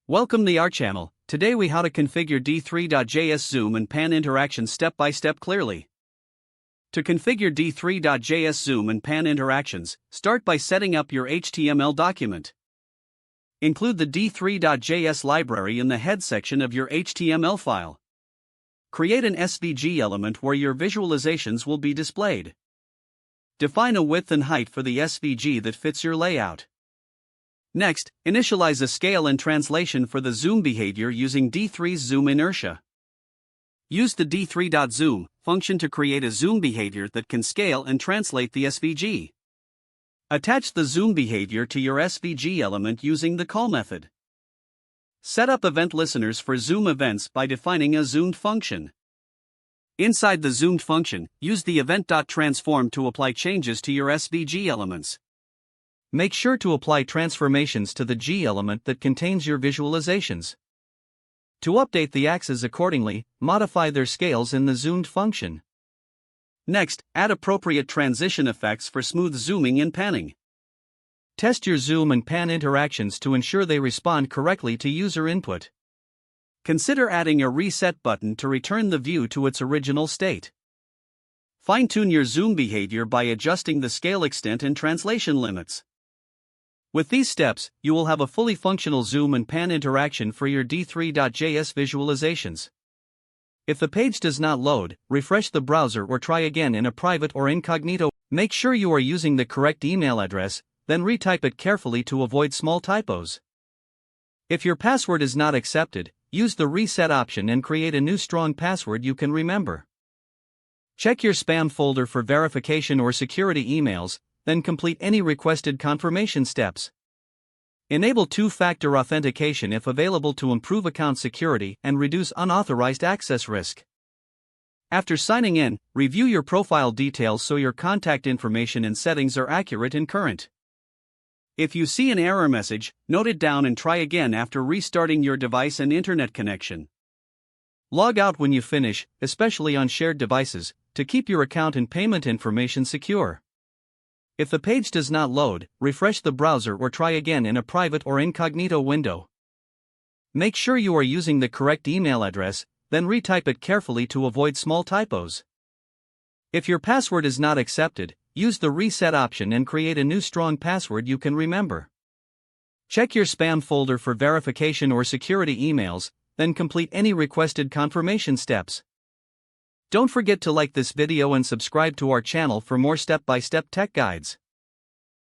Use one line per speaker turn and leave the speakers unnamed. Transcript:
Welcome to our channel. Today we how to configure D3.js zoom and pan interactions step by step clearly. To configure D3.js zoom and pan interactions, start by setting up your HTML document. Include the D3.js library in the head section of your HTML file. Create an SVG element where your visualizations will be displayed. Define a width and height for the SVG that fits your layout. Next, initialize a scale and translation for the zoom behavior using D3's zoom inertia. Use the D3.zoom function to create a zoom behavior that can scale and translate the SVG. Attach the zoom behavior to your SVG element using the call method. Set up event listeners for zoom events by defining a zoomed function. Inside the zoomed function, use the event.transform to apply changes to your SVG elements. Make sure to apply transformations to the G element that contains your visualizations. To update the axes accordingly, modify their scales in the zoomed function. Next, add appropriate transition effects for smooth zooming and panning. Test your zoom and pan interactions to ensure they respond correctly to user input. Consider adding a reset button to return the view to its original state. Fine-tune your zoom behavior by adjusting the scale extent and translation limits. With these steps, you will have a fully functional zoom and pan interaction for your D3.js visualizations. If the page does not load, refresh the browser or try again in a private or incognito. Make sure you are using the correct email address, then retype it carefully to avoid small typos. If your password is not accepted, use the reset option and create a new strong password you can remember. Check your spam folder for verification or security emails, then complete any requested confirmation steps. Enable two-factor authentication if available to improve account security and reduce unauthorized access risk. After signing in, review your profile details so your contact information and settings are accurate and current. If you see an error message, note it down and try again after restarting your device and internet connection. Log out when you finish, especially on shared devices, to keep your account and payment information secure. If the page does not load, refresh the browser or try again in a private or incognito window. Make sure you are using the correct email address, then retype it carefully to avoid small typos. If your password is not accepted, use the reset option and create a new strong password you can remember. Check your spam folder for verification or security emails, then complete any requested confirmation steps. Don't forget to like this video and subscribe to our channel for more step-by-step tech guides.